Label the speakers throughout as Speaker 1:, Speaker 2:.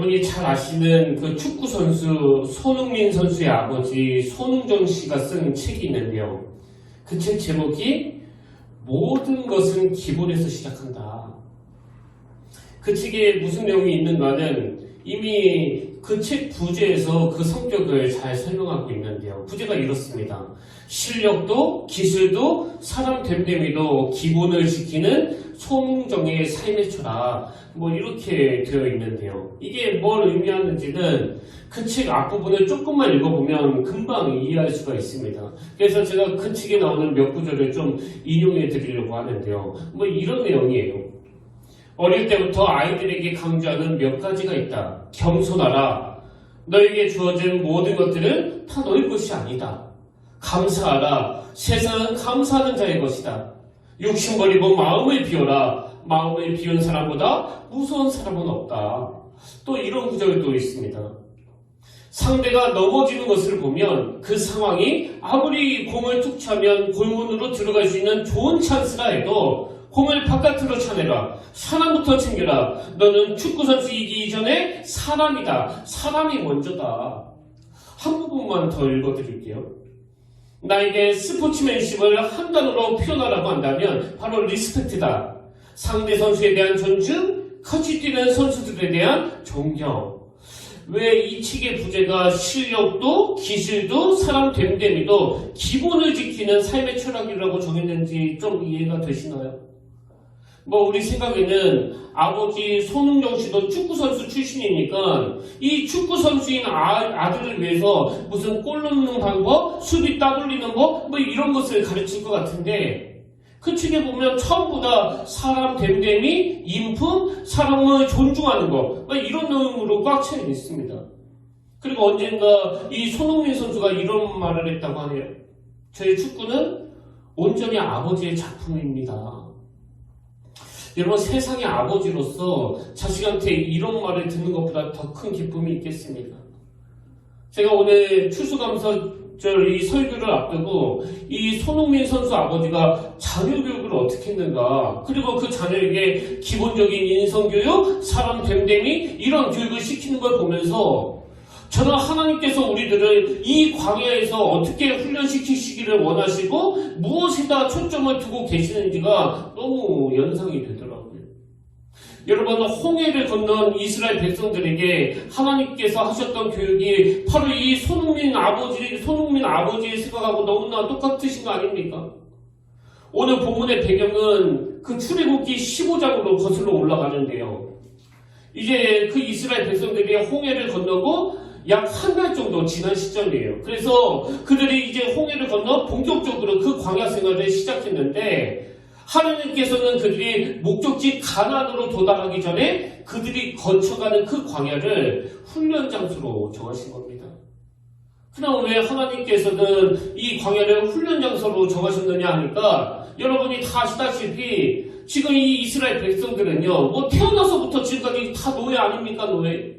Speaker 1: 여러분이 잘 아시는 그 축구 선수 손흥민 선수의 아버지 손흥정 씨가 쓴 책이 있는데요. 그 책 제목이 모든 것은 기본에서 시작한다. 그 책에 무슨 내용이 있는가는 이미 그 책 부제에서 그 성격을 잘 설명하고 있는데요. 부제가 이렇습니다. 실력도 기술도 사람 됨됨이도 기본을 지키는 손흥정의 삶의 철학, 이렇게 되어 있는데요. 이게 뭘 의미하는지는 그 책 앞부분을 조금만 읽어보면 금방 이해할 수가 있습니다. 그래서 제가 그 책에 나오는 몇 구절을 좀 인용해 드리려고 하는데요. 이런 내용이에요. 어릴 때부터 아이들에게 강조하는 몇 가지가 있다. 겸손하라. 너에게 주어진 모든 것들은 다 너의 것이 아니다. 감사하라. 세상은 감사하는 자의 것이다. 욕심 버리고 마음을 비워라. 마음을 비운 사람보다 무서운 사람은 없다. 또 이런 구절도 있습니다. 상대가 넘어지는 것을 보면 그 상황이 아무리 공을 툭 차면 골문으로 들어갈 수 있는 좋은 찬스라 해도 공을 바깥으로 차내라. 사람부터 챙겨라. 너는 축구선수이기 이전에 사람이다. 사람이 먼저다. 한 부분만 더 읽어드릴게요. 나에게 스포츠맨십을 한 단어로 표현하라고 한다면 바로 리스펙트다. 상대 선수에 대한 존중, 같이 뛰는 선수들에 대한 존경. 왜 이 책의 부제가 실력도 기술도 사람 됨됨이도 기본을 지키는 삶의 철학이라고 정했는지 좀 이해가 되시나요? 우리 생각에는 아버지 손흥정 씨도 축구선수 출신이니까 이 축구선수인 아들을 위해서 무슨 골 넣는 방법, 수비 따돌리는 법, 이런 것을 가르칠 것 같은데 그 책에 보면 처음보다 사람 됨됨이, 인품, 사람을 존중하는 것, 이런 내용으로 꽉 차 있습니다. 그리고 언젠가 이 손흥민 선수가 이런 말을 했다고 하네요. 저희 축구는 온전히 아버지의 작품입니다. 여러분, 세상의 아버지로서 자식한테 이런 말을 듣는 것보다 더 큰 기쁨이 있겠습니까? 제가 오늘 추수감사절 이 설교를 앞두고 이 손흥민 선수 아버지가 자녀 교육을 어떻게 했는가, 그리고 그 자녀에게 기본적인 인성교육, 사람 됨됨이 이런 교육을 시키는 걸 보면서 저는 하나님께서 우리들을 이 광야에서 어떻게 훈련시키시기를 원하시고 무엇에다 초점을 두고 계시는지가 너무 연상이 되더라고요. 여러분, 홍해를 건넌 이스라엘 백성들에게 하나님께서 하셨던 교육이 바로 이 손흥민 아버지의 생각하고 너무나 똑같으신 거 아닙니까? 오늘 본문의 배경은 그 출애굽기 15장으로 거슬러 올라가는데요. 이제 그 이스라엘 백성들이 홍해를 건너고 약 한 달 정도 지난 시점이에요. 그래서 그들이 이제 홍해를 건너 본격적으로 그 광야 생활을 시작했는데 하나님께서는 그들이 목적지 가나안으로 도달하기 전에 그들이 거쳐가는 그 광야를 훈련 장소로 정하신 겁니다. 그럼 왜 하나님께서는 이 광야를 훈련 장소로 정하셨느냐 하니까 여러분이 다 아시다시피 지금 이 이스라엘 백성들은요, 태어나서부터 지금까지 다 노예 아닙니까? 노예.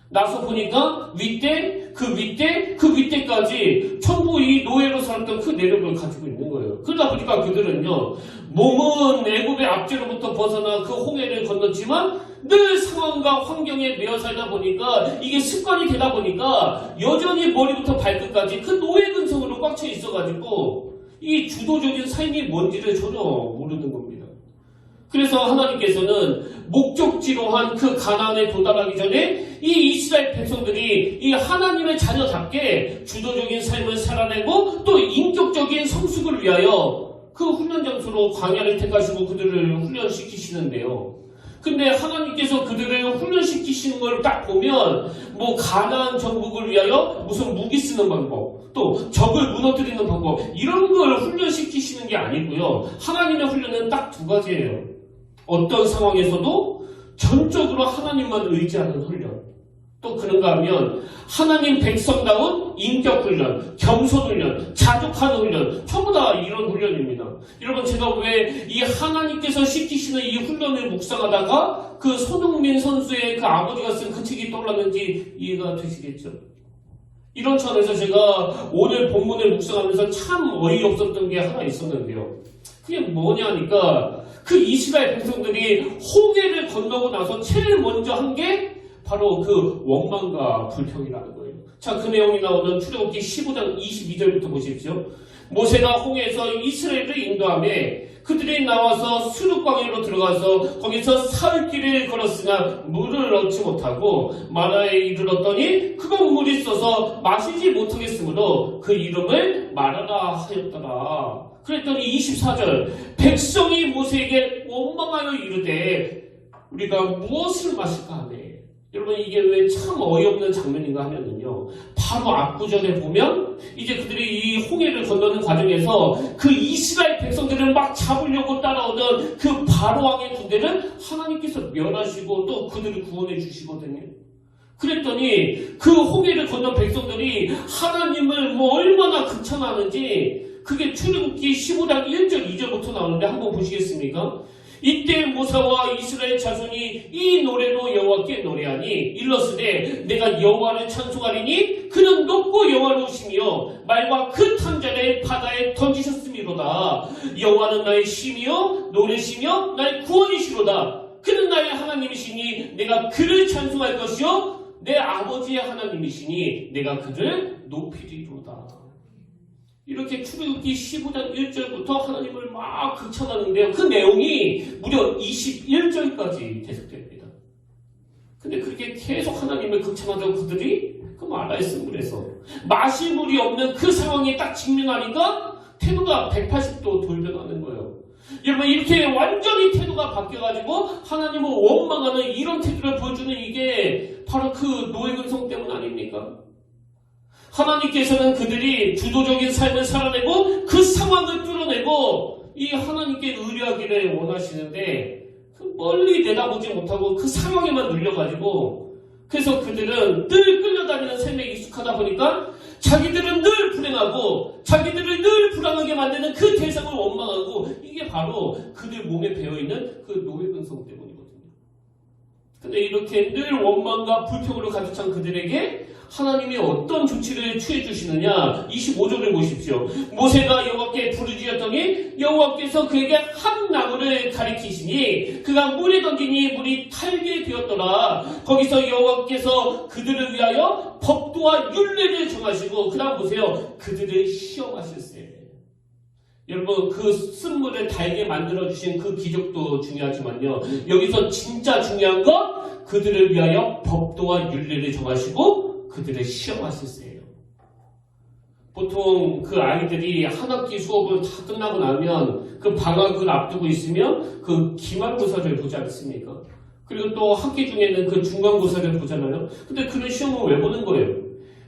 Speaker 1: 나서 보니까 윗대까지 전부 이 노예로 살았던 그 내력을 가지고 있는 거예요. 그러다 보니까 그들은요, 몸은 애굽의 압제로부터 벗어나 그 홍해를 건넜지만 늘 상황과 환경에 매여 살다 보니까 이게 습관이 되다 보니까 여전히 머리부터 발끝까지 그 노예 근성으로 꽉 차 있어가지고 이 주도적인 삶이 뭔지를 전혀 모르는 겁니다. 그래서 하나님께서는 목적지로 한 그 가나안에 도달하기 전에 이 이스라엘 백성들이 이 하나님의 자녀답게 주도적인 삶을 살아내고 또 인격적인 성숙을 위하여 그 훈련 장소로 광야를 택하시고 그들을 훈련시키시는데요. 근데 하나님께서 그들을 훈련시키시는 걸 딱 보면 가나안 정복을 위하여 무슨 무기 쓰는 방법, 또 적을 무너뜨리는 방법, 이런 걸 훈련시키시는 게 아니고요. 하나님의 훈련은 딱 두 가지예요. 어떤 상황에서도 전적으로 하나님만 의지하는 훈련. 또 그런가 하면 하나님 백성다운 인격 훈련, 겸손 훈련, 자족하는 훈련, 전부 다 이런 훈련입니다. 여러분, 제가 왜 이 하나님께서 시키시는 이 훈련을 묵상하다가 그 손흥민 선수의 그 아버지가 쓴 그 책이 떠올랐는지 이해가 되시겠죠? 이런 차원에서 제가 오늘 본문을 묵상하면서 참 어이없었던 게 하나 있었는데요. 그게 뭐냐니까 그 이스라엘 백성들이 홍해를 건너고 나서 제일 먼저 한 게 바로 그 원망과 불평이라는 거예요. 자, 그 내용이 나오는 출애굽기 15장 22절부터 보십시오. 모세가 홍해에서 이스라엘을 인도하며 그들이 나와서 수르광야로 들어가서 거기서 사흘길을 걸었으나 물을 얻지 못하고 마라에 이르렀더니 그건 물이 써서 마시지 못하겠으므로 그 이름을 마라라 하였더라. 그랬더니 24절 백성이 모세에게 원망하여 이르되 우리가 무엇을 마실까 하네. 여러분 이게 왜 참 어이없는 장면인가 하면은요, 바로 앞구절에 보면 이제 그들이 이 홍해를 건너는 과정에서 그 이스라엘 백성들을 막 잡으려고 따라오던 그 바로왕의 군대를 하나님께서 멸하시고 또 그들을 구원해 주시거든요. 그랬더니 그 홍해를 건넌 백성들이 하나님을 얼마나 극찬하는지 그게 출애굽기 15장 1절 2절부터 나오는데 한번 보시겠습니까? 이때 모세와 이스라엘 자손이 이 노래로 여호와께 노래하니 일렀으되 내가 여호와를 찬송하리니 그는 높고 여호와로우시며 말과 그 탐자를 바다에 던지셨음이로다. 여호와는 나의 힘이요 노래시며 나의 구원이시로다. 그는 나의 하나님이시니 내가 그를 찬송할 것이요 내 아버지의 하나님이시니 내가 그를 높이리로다. 이렇게 출애굽기 15장 1절부터 하나님을 막 극찬하는데요. 그 내용이 무려 21절까지 계속됩니다. 근데 그렇게 계속 하나님을 극찬하던 그들이 그 마라의 쓴물에서 마실 물이 없는 그 상황에 딱 직면하니까 태도가 180도 돌변하는 거예요. 여러분 이렇게 완전히 태도가 바뀌어가지고 하나님을 원망하는 이런 태도를 보여주는 이게 바로 그 노예 근성 때문 아닙니까? 하나님께서는 그들이 주도적인 삶을 살아내고 그 상황을 뚫어내고 이 하나님께 의뢰하기를 원하시는데 그 멀리 내다보지 못하고 그 상황에만 눌려가지고 그래서 그들은 늘 끌려다니는 삶에 익숙하다 보니까 자기들은 늘 불행하고 자기들을 늘 불안하게 만드는 그 대상을 원망하고 이게 바로 그들 몸에 배어있는 그 노예 근성 때문이거든요. 근데 이렇게 늘 원망과 불평으로 가득 찬 그들에게 하나님이 어떤 조치를 취해 주시느냐 25절을 보십시오. 모세가 여호와께 부르짖었더니 여호와께서 그에게 한 나무를 가리키시니 그가 물에 던지니 물이 탈게 되었더라. 거기서 여호와께서 그들을 위하여 법도와 율례를 정하시고 그 다음 보세요. 그들을 시험하실세. 여러분 그 쓴물을 달게 만들어주신 그 기적도 중요하지만요. 여기서 진짜 중요한 건 그들을 위하여 법도와 율례를 정하시고 그들을 시험하실세요. 보통 그 아이들이 한 학기 수업을 다 끝나고 나면 그 방학을 앞두고 있으면 그 기말고사를 보지 않습니까? 그리고 또 학기 중에는 그 중간고사를 보잖아요. 근데 그런 시험을 왜 보는 거예요?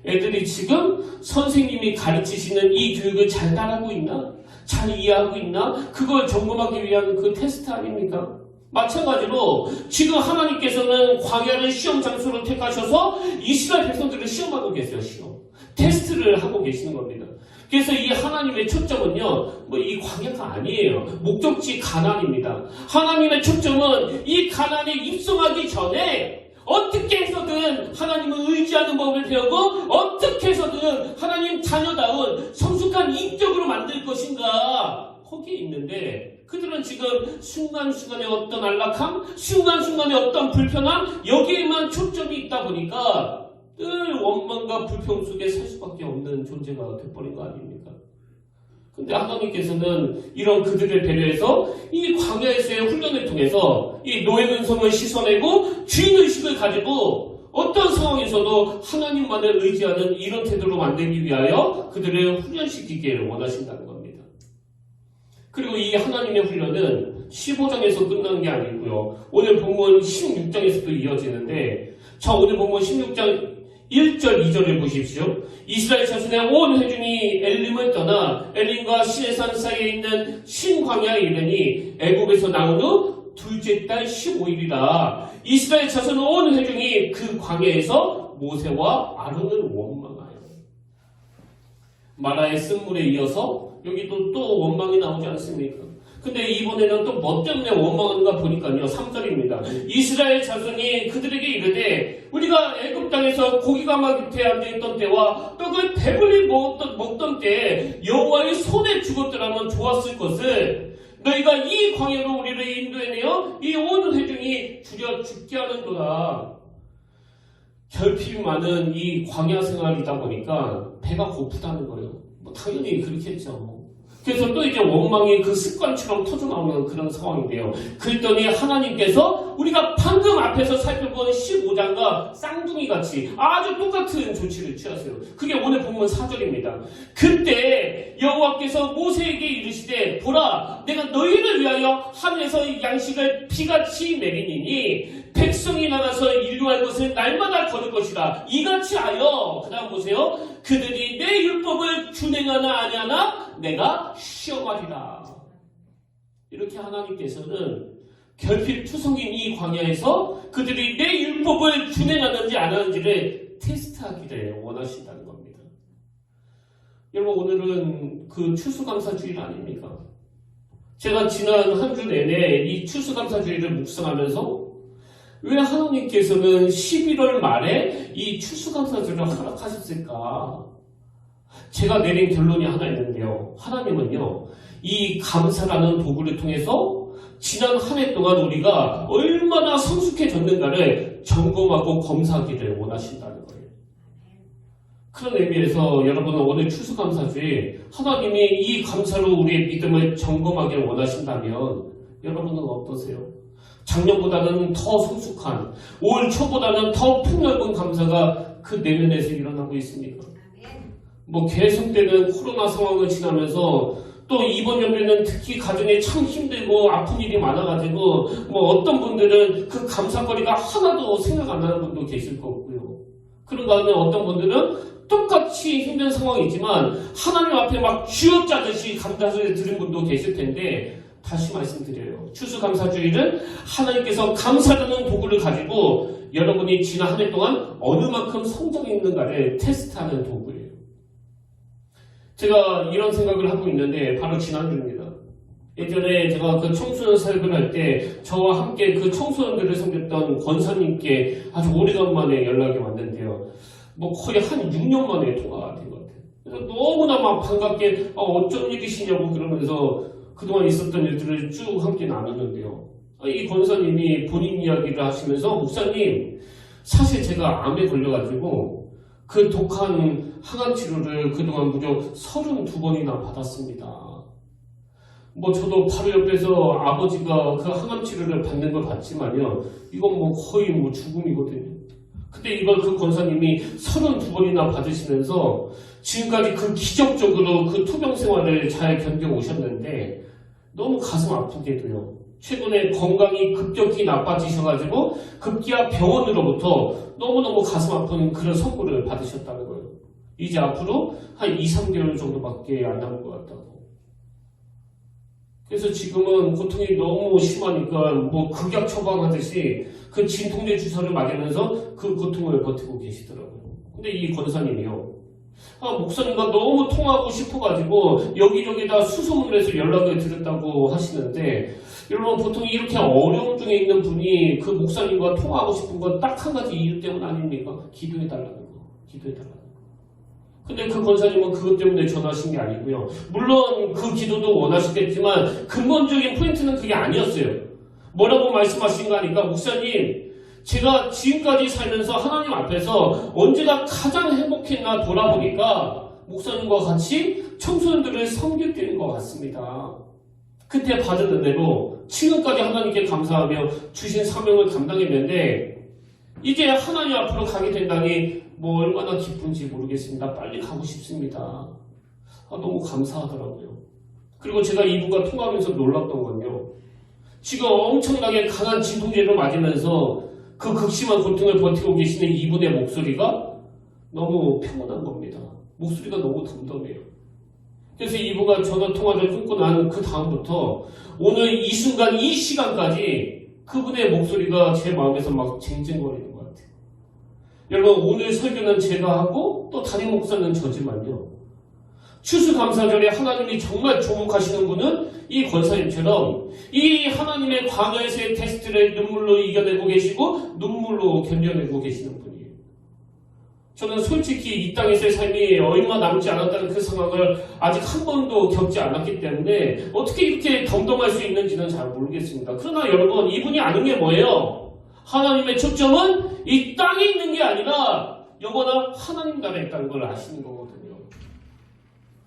Speaker 1: 애들이 지금 선생님이 가르치시는 이 교육을 잘 따라하고 있나? 잘 이해하고 있나? 그걸 점검하기 위한 그 테스트 아닙니까? 마찬가지로 지금 하나님께서는 광야를 시험 장소로 택하셔서 이스라엘 백성들을 시험하고 계세요. 시험. 테스트를 하고 계시는 겁니다. 그래서 이 하나님의 초점은요, 이 광야가 아니에요. 목적지 가나안입니다. 하나님의 초점은 이 가나안에 입성하기 전에 어떻게 해서든 하나님을 의지하는 법을 배우고 어떻게 해서든 하나님 자녀다운 성숙한 인격으로 만들 것인가 거기에 있는데 그들은 지금 순간순간의 어떤 안락함, 순간순간의 어떤 불편함 여기에만 초점이 있다 보니까 늘 원망과 불평 속에 살 수밖에 없는 존재가 돼버린 거 아닙니까? 근데 하나님께서는 이런 그들을 배려해서 이 광야에서의 훈련을 통해서 이 노예 근성을 씻어내고 주인의식을 가지고 어떤 상황에서도 하나님만을 의지하는 이런 태도로 만들기 위하여 그들을 훈련시키기를 원하신다는 겁니다. 그리고 이 하나님의 훈련은 15장에서 끝나는 게 아니고요. 오늘 본문 16장에서도 이어지는데 자 오늘 본문 16장 1절 2절을 보십시오. 이스라엘 자손의 온 회중이 엘림을 떠나 엘림과 시내산 사이에 있는 신광야에 이르니 애굽에서 나온 후 둘째 달 15일이라 이스라엘 자손의 온 회중이 그 광야에서 모세와 아론을 원망하여 마라의 쓴물에 이어서 여기도 또 원망이 나오지 않습니까? 근데 이번에는 또 뭐 때문에 원망하는가 보니까요. 3절입니다. 이스라엘 자손이 그들에게 이르되 우리가 애굽 땅에서 고기가마 곁에 앉아있던 때와 떡을 배불리 먹던 때에 여호와의 손에 죽었더라면 좋았을 것을 너희가 이 광야로 우리를 인도해내어 이 온 회중이 줄여 죽게 하는도다. 결핍이 많은 이 광야 생활이다 보니까 배가 고프다는 거예요. 뭐 당연히 그렇겠죠. 그래서 또 이제 원망이 그 습관처럼 터져나오는 그런 상황인데요. 그랬더니 하나님께서 우리가 방금 앞에서 살펴본 15장과 쌍둥이같이 아주 똑같은 조치를 취하세요. 그게 오늘 본문 4절입니다. 그때 여호와께서 모세에게 이르시되 보라 내가 너희를 위하여 하늘에서 양식을 비같이 내리니니 백성이 나가서 인류할 것을 날마다 거둘 것이라. 이같이 하여 그 다음 보세요. 그들이 내 율법을 준행하나 아니하나 내가 시험하리라. 이렇게 하나님께서는 결핍투성인 이 광야에서 그들이 내 율법을 준행하는지 안 하는지를 테스트하기를 원하신다는 겁니다. 여러분 오늘은 그 추수감사주일 아닙니까? 제가 지난 한 주 내내 이 추수감사주일을 묵상하면서 왜 하나님께서는 11월 말에 이 추수감사주일을 허락하셨을까? 제가 내린 결론이 하나 있는데요. 하나님은요, 이 감사라는 도구를 통해서 지난 한 해 동안 우리가 얼마나 성숙해졌는가를 점검하고 검사하기를 원하신다는 거예요. 그런 의미에서 여러분은 오늘 추수감사주일 하나님이 이 감사로 우리의 믿음을 점검하기를 원하신다면 여러분은 어떠세요? 작년보다는 더 성숙한, 올 초보다는 더 폭넓은 감사가 그 내면에서 일어나고 있습니까? 뭐 계속되는 코로나 상황을 지나면서 또 이번 연도에는 특히 가정에 참 힘들고 아픈 일이 많아가지고 뭐 어떤 분들은 그 감사거리가 하나도 생각 안 나는 분도 계실 거고요. 그런 다음에 어떤 분들은 똑같이 힘든 상황이지만 하나님 앞에 막 쥐어짜듯이 감사를 드린 분도 계실 텐데 다시 말씀드려요. 추수감사주일은 하나님께서 감사라는 도구를 가지고 여러분이 지난 한 해 동안 어느 만큼 성장했는가를 테스트하는 도구예요. 제가 이런 생각을 하고 있는데 바로 지난주입니다. 예전에 제가 그 청소년 사역을 할 때 저와 함께 그 청소년들을 섬겼던 권사님께 아주 오래간만에 연락이 왔는데요. 뭐 거의 한 6년 만에 통화가 된 것 같아요. 그래서 너무나 막 반갑게 어쩐 일이시냐고 그러면서 그동안 있었던 일들을 쭉 함께 나누는데요. 이 권사님이 본인 이야기를 하시면서 목사님 사실 제가 암에 걸려가지고 그 독한 항암 치료를 그동안 무려 32번이나 받았습니다. 뭐 저도 바로 옆에서 아버지가 그 항암 치료를 받는 걸 봤지만요. 이건 뭐 거의 뭐 죽음이거든요. 근데 이걸 그 권사님이 32번이나 받으시면서 지금까지 그 기적적으로 그 투병 생활을 잘 견뎌오셨는데 너무 가슴 아프게도요. 최근에 건강이 급격히 나빠지셔가지고 급기야 병원으로부터 너무너무 가슴 아픈 그런 선고를 받으셨다는 거예요. 이제 앞으로 한 2, 3개월 정도밖에 안 남은 것 같다고. 그래서 지금은 고통이 너무 심하니까 뭐 극약 처방하듯이 그 진통제 주사를 맞으면서 그 고통을 버티고 계시더라고요. 근데 이 권사님이요. 목사님과 너무 통하고 싶어가지고 여기저기다 수소문을 해서 연락을 드렸다고 하시는데 여러분 보통 이렇게 어려움 중에 있는 분이 그 목사님과 통화하고 싶은 건 딱 한 가지 이유 때문 아닙니까? 기도해달라는 거. 기도해달라는 거. 근데 그 권사님은 그것 때문에 전화하신 게 아니고요. 물론 그 기도도 원하시겠지만 근본적인 포인트는 그게 아니었어요. 뭐라고 말씀하신 거 하니까 목사님 제가 지금까지 살면서 하나님 앞에서 언제가 가장 행복했나 돌아보니까 목사님과 같이 청소년들을 섬길 때인 것 같습니다. 그때 받은 은혜로 지금까지 하나님께 감사하며 주신 사명을 감당했는데 이제 하나님 앞으로 가게 된다니 뭐 얼마나 기쁜지 모르겠습니다. 빨리 가고 싶습니다. 너무 감사하더라고요. 그리고 제가 이분과 통화하면서 놀랐던 건요. 지금 엄청나게 강한 진통제를 맞으면서 그 극심한 고통을 버티고 계시는 이분의 목소리가 너무 평온한 겁니다. 목소리가 너무 덤덤해요. 그래서 이분과 전화 통화를 끊고 난 그 다음부터 오늘 이 순간 이 시간까지 그분의 목소리가 제 마음에서 막 쟁쟁거리는 것 같아요. 여러분 오늘 설교는 제가 하고 또 담임 목사는 저지만요. 추수감사절에 하나님이 정말 주목하시는 분은 이 권사님처럼 이 하나님의 광야에서의 테스트를 눈물로 이겨내고 계시고 눈물로 견뎌내고 계시는 분이에요. 저는 솔직히 이 땅에서의 삶이 얼마 남지 않았다는 그 상황을 아직 한 번도 겪지 않았기 때문에 어떻게 이렇게 덤덤할 수 있는지는 잘 모르겠습니다. 그러나 여러분 이분이 아는 게 뭐예요? 하나님의 초점은 이 땅에 있는 게 아니라 영원한 하나님 나라에 있다는 걸 아시는 거거든요.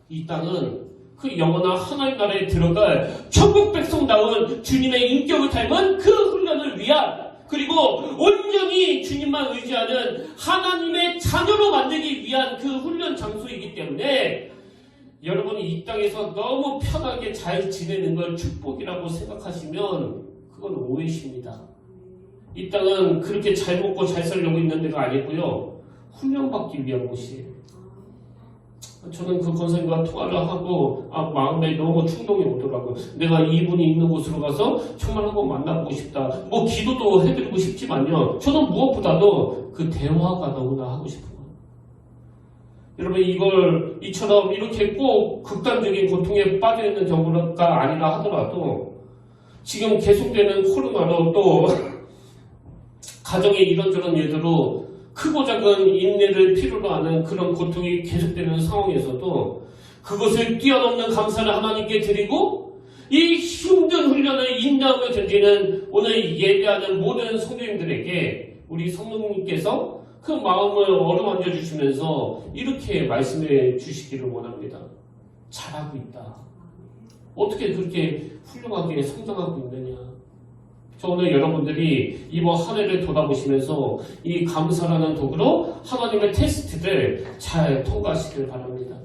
Speaker 1: 이 땅은 그 영원한 하나님 나라에 들어갈 천국 백성다운 주님의 인격을 닮은 그 훈련을 위한, 그리고 온전히 주님만 의지하는 하나님의 자녀로 만들기 위한 그 훈련 장소이기 때문에 여러분이 이 땅에서 너무 편하게 잘 지내는 걸 축복이라고 생각하시면 그건 오해십니다. 이 땅은 그렇게 잘 먹고 잘 살려고 있는 데가 아니고요, 훈련받기 위한 곳이에요. 저는 그 권사님과 통화를 하고 마음에 너무 충동이 오더라고요. 내가 이분이 있는 곳으로 가서 정말 한번 만나보고 싶다. 뭐 기도도 해드리고 싶지만요, 저는 무엇보다도 그 대화가 너무나 하고 싶은 거예요. 여러분, 이처럼 이렇게 꼭 극단적인 고통에 빠져있는 경우가 아니라 하더라도 지금 계속되는 코로나로 또 가정의 이런저런 일들로 크고 작은 인내를 필요로 하는 그런 고통이 계속되는 상황에서도 그것을 뛰어넘는 감사를 하나님께 드리고 이 힘든 훈련을 인내하며 견디는 오늘 예배하는 모든 성도님들에게 우리 성령님께서 그 마음을 어루만져 주시면서 이렇게 말씀해 주시기를 원합니다. 잘하고 있다. 어떻게 그렇게 훌륭하게 성장하고 있느냐. 저 오늘 여러분들이 이번 한 해를 돌아보시면서 이 감사라는 도구로 하나님의 테스트를 잘 통과하시길 바랍니다.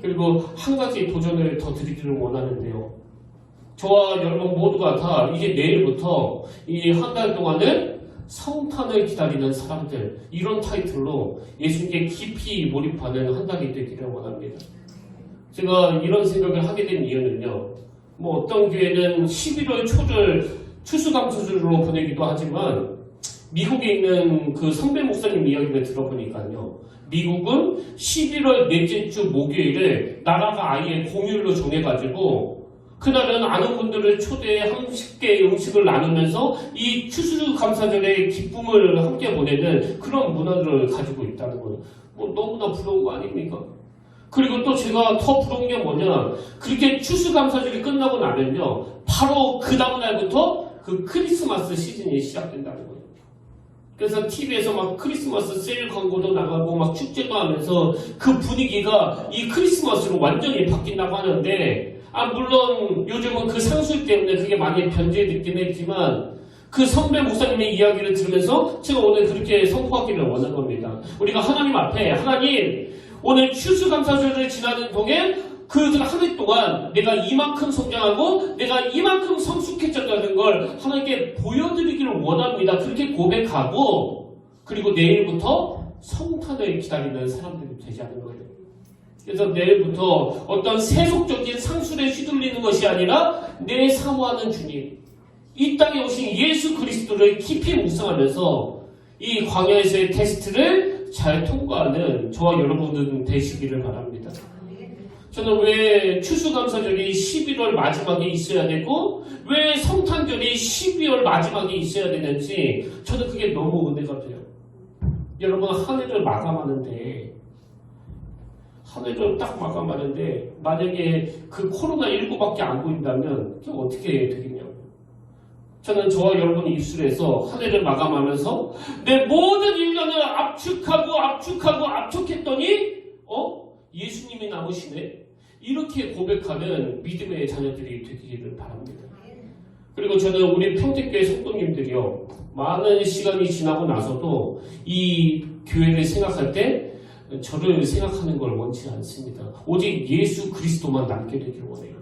Speaker 1: 그리고 한 가지 도전을 더 드리기를 원하는데요. 저와 여러분 모두가 다 이제 내일부터 이 한 달 동안은 성탄을 기다리는 사람들, 이런 타이틀로 예수님께 깊이 몰입하는 한 달이 되기를 원합니다. 제가 이런 생각을 하게 된 이유는요, 뭐 어떤 교회는 11월 초를 추수감사주로 보내기도 하지만 미국에 있는 그 선배 목사님 이야기를 들어보니까요, 미국은 11월 넷째 주 목요일을 나라가 아예 공휴일로 정해가지고 그날은 아는 분들을 초대해 함께 음식을 나누면서 이 추수감사절의 기쁨을 함께 보내는 그런 문화를 가지고 있다는 거예요. 뭐 너무나 부러운 거 아닙니까? 그리고 또 제가 더 부러운 게 뭐냐, 그렇게 추수감사절이 끝나고 나면요, 바로 그 다음날부터 그 크리스마스 시즌이 시작된다는 거예요. 그래서 TV에서 막 크리스마스 세일 광고도 나가고 막 축제도 하면서 그 분위기가 이 크리스마스로 완전히 바뀐다고 하는데, 물론 요즘은 그 상술 때문에 그게 많이 변질됐긴 했지만 그 선배 목사님의 이야기를 들으면서 제가 오늘 그렇게 선포하기를 원한 겁니다. 우리가 하나님 앞에, 하나님, 오늘 추수감사절을 지나는 동안 그 한 해 동안 내가 이만큼 성장하고 내가 이만큼 성숙해졌다는 걸 하나님께 보여드리기를 원합니다. 그렇게 고백하고, 그리고 내일부터 성탄을 기다리는 사람들이 되지 않는 거예요. 그래서 내일부터 어떤 세속적인 상술에 휘둘리는 것이 아니라 내 사모하는 주님, 이 땅에 오신 예수 그리스도를 깊이 묵상하면서 이 광야에서의 테스트를 잘 통과하는 저와 여러분들 되시기를 바랍니다. 저는 왜 추수감사절이 11월 마지막에 있어야 되고 왜 성탄절이 12월 마지막에 있어야 되는지 저는 그게 너무 은혜가 돼요. 여러분, 한 해를 마감하는데 만약에 그 코로나19밖에 안 보인다면 그게 어떻게 되겠냐고. 저는 저와 여러분의 입술에서 한 해를 마감하면서 내 모든 1년을 압축했더니 예수님이 남으시네, 이렇게 고백하는 믿음의 자녀들이 되기를 바랍니다. 그리고 저는 우리 평택교회 성도님들이요, 많은 시간이 지나고 나서도 이 교회를 생각할 때 저를 생각하는 걸 원치 않습니다. 오직 예수 그리스도만 남게 되길 원해요.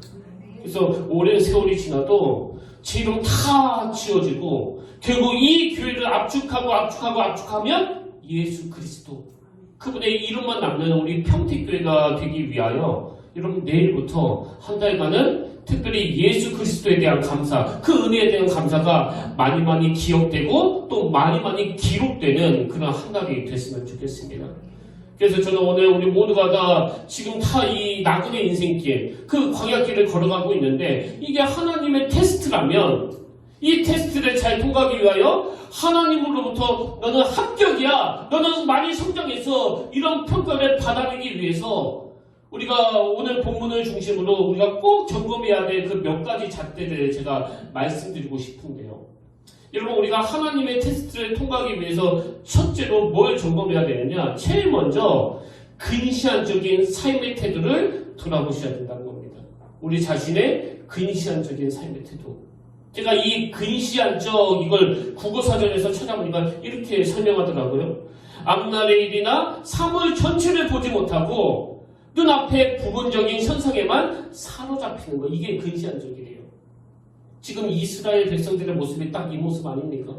Speaker 1: 그래서 오랜 세월이 지나도 제 이름 다 지워지고 결국 이 교회를 압축하면 예수 그리스도, 그분의 이름만 남는 우리 평택교회가 되기 위하여 여러분, 내일부터 한 달간은 특별히 예수 그리스도에 대한 감사, 그 은혜에 대한 감사가 많이 기억되고 또 많이 기록되는 그런 한 달이 됐으면 좋겠습니다. 그래서 저는 오늘 우리 모두가 다 지금 다 이 나그네 인생길, 그 광야길을 걸어가고 있는데 이게 하나님의 테스트라면 이 테스트를 잘 통과하기 위하여 하나님으로부터 너는 합격이야, 너는 많이 성장해서 이런 평가를 받아내기 위해서 우리가 오늘 본문을 중심으로 우리가 꼭 점검해야 될 그 몇 가지 잣대를 제가 말씀드리고 싶은데요. 여러분 우리가 하나님의 테스트를 통과하기 위해서 첫째로 뭘 점검해야 되느냐? 제일 먼저 근시안적인 삶의 태도를 돌아보셔야 된다는 겁니다. 우리 자신의 근시안적인 삶의 태도. 제가 이 근시안적 이걸 국어사전에서 찾아보니까 이렇게 설명하더라고요. 앞날의 일이나 사물 전체를 보지 못하고 눈앞의 부분적인 현상에만 사로잡히는 거. 이게 근시안적이래요. 지금 이스라엘 백성들의 모습이 딱 이 모습 아닙니까?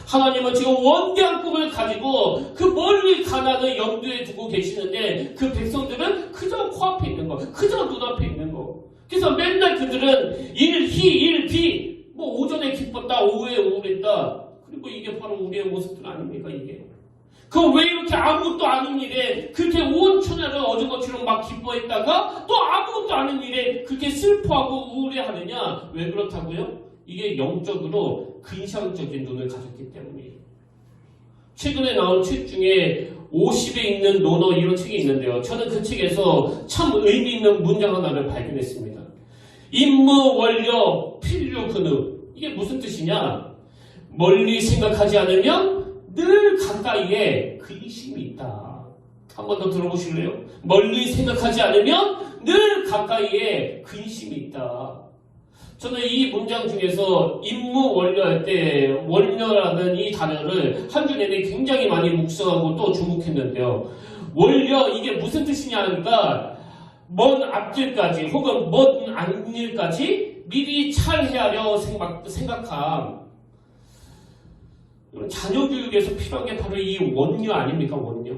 Speaker 1: 하나님은 지금 원대한 꿈을 가지고 그 멀리 가나안을 염두에 두고 계시는데 그 백성들은 그저 코앞에 있는 거, 그저 눈앞에 있는 거. 그래서 맨날 그들은 일희, 뭐 오전에 기뻤다, 오후에 우울했다. 그리고 이게 바로 우리의 모습들 아닙니까, 이게? 그 왜 이렇게 아무것도 아닌 일에 그렇게 온 천하를 어제것처럼 막 기뻐했다가 또 아무것도 아닌 일에 그렇게 슬퍼하고 우울해하느냐? 왜 그렇다고요? 이게 영적으로 근시안적인 눈을 가졌기 때문이에요. 최근에 나온 책 중에 50에 있는 논어 이런 책이 있는데요. 저는 그 책에서 참 의미 있는 문장 하나를 발견했습니다. 임무, 원료, 필류, 근우. 이게 무슨 뜻이냐? 멀리 생각하지 않으면 늘 가까이에 근심이 있다. 한 번 더 들어보실래요? 멀리 생각하지 않으면 늘 가까이에 근심이 있다. 저는 이 문장 중에서 임무 원료할 때 원료라는 이 단어를 한 주 내내 굉장히 많이 묵상하고 또 주목했는데요. 원료 이게 무슨 뜻이냐 하니까 먼 앞길까지 혹은 먼 앞일까지 미리 잘 헤아려 생각함. 자녀 교육에서 필요한 게 바로 이 원료 아닙니까? 원료.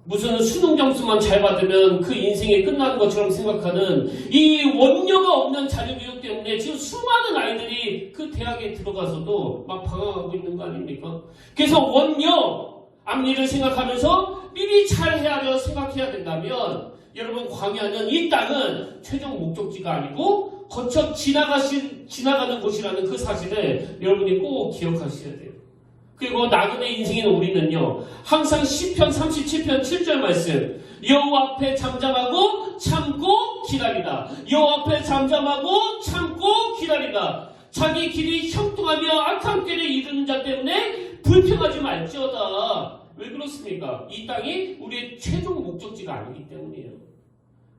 Speaker 1: 무슨 수능 점수만 잘 받으면 그 인생이 끝나는 것처럼 생각하는 이 원료가 없는 자녀교육 때문에 지금 수많은 아이들이 그 대학에 들어가서도 막 방황하고 있는 거 아닙니까? 그래서 원료, 앞일을 생각하면서 미리 잘 헤아려 생각해야 된다면 여러분 광야는 이 땅은 최종 목적지가 아니고 거쳐 지나가는 곳이라는 그 사실을 여러분이 꼭 기억하셔야 돼요. 그리고 나그네 인생인 우리는요, 항상 시편 37편 7절 말씀, 여호와 앞에 잠잠하고 참고 기다리다. 여호와 앞에 잠잠하고 참고 기다리다. 자기 길이 형통하며 악한 길에 이르는 자 때문에 불평하지 말지어다. 왜 그렇습니까? 이 땅이 우리의 최종 목적지가 아니기 때문이에요.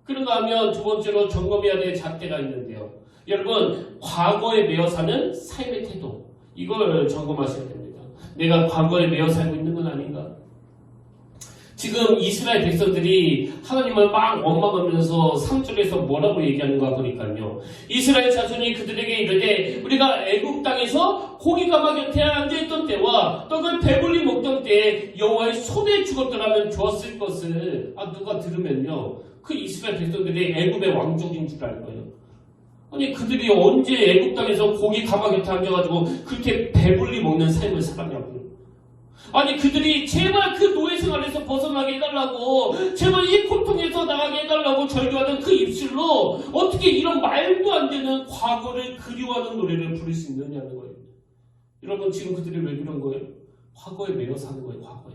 Speaker 1: 그런가 하면 두 번째로 점검해야 될 잣대가 있는데요. 여러분, 과거에 매여 사는 삶의 태도, 이걸 점검하셔야 됩니다. 내가 과거에 매여 살고 있는 건 아닌가? 지금 이스라엘 백성들이 하나님을 막 원망하면서 3절에서 뭐라고 얘기하는가 보니까요. 이스라엘 자손이 그들에게 이르되 우리가 애국 땅에서 고기가마 곁에 앉아있던 때와 떡을 배불리 먹던 때에 여호와의 손에 죽었더라면 좋았을 것을 누가 들으면요. 그 이스라엘 백성들이 애굽의 왕족인 줄 알 거예요. 아니 그들이 언제 애국 땅에서 고기 가마 곁에 앉아가지고 그렇게 배불리 먹는 삶을 살았냐고요. 아니 그들이 제발 그 노예 생활에서 벗어나게 해달라고, 제발 이 고통에서 나가게 해달라고 절규하는 그 입술로 어떻게 이런 말도 안 되는 과거를 그리워하는 노래를 부를 수 있느냐는 거예요. 여러분 지금 그들이 왜 그런 거예요? 과거에 매여 사는 거예요. 과거에.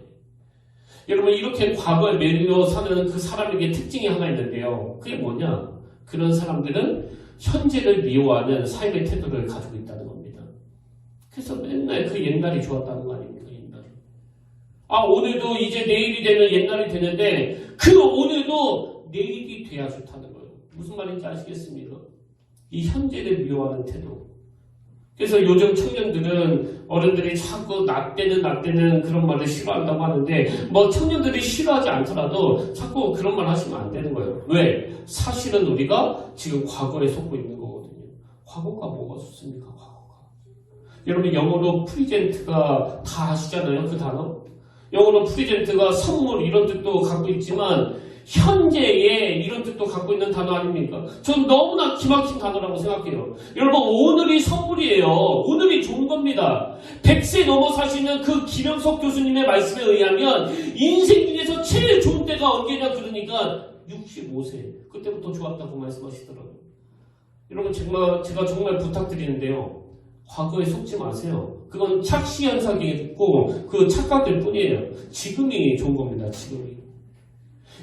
Speaker 1: 여러분 이렇게 과거에 매여 사는 그 사람에게 특징이 하나 있는데요. 그게 뭐냐? 그런 사람들은 현재를 미워하는 삶의 태도를 가지고 있다는 겁니다. 그래서 맨날 그 옛날이 좋았다는 거 아닙니까? 옛날이. 오늘도 이제 내일이 되면 옛날이 되는데 그 오늘도 내일이 돼야 좋다는 거예요. 무슨 말인지 아시겠습니까? 이 현재를 미워하는 태도. 그래서 요즘 청년들은 어른들이 자꾸 나 때는 그런 말을 싫어한다고 하는데 뭐 청년들이 싫어하지 않더라도 자꾸 그런 말 하시면 안 되는 거예요. 왜? 사실은 우리가 지금 과거에 속고 있는 거거든요. 과거가 뭐가 좋습니까? 과거가. 여러분 영어로 프리젠트가 다 아시잖아요. 그 단어. 영어로 프리젠트가 선물 이런 뜻도 갖고 있지만 현재의 이런 뜻도 갖고 있는 단어 아닙니까? 전 너무나 기막힌 단어라고 생각해요. 여러분 오늘이 선물이에요. 오늘이 좋은 겁니다. 100세 넘어 사시는 그 김영석 교수님의 말씀에 의하면 인생 중에서 제일 좋은 때가 언제냐 그러니까 65세. 그때부터 좋았다고 말씀하시더라고요. 여러분 제가 정말 부탁드리는데요. 과거에 속지 마세요. 그건 착시현상이고 그 착각일 뿐이에요. 지금이 좋은 겁니다. 지금이.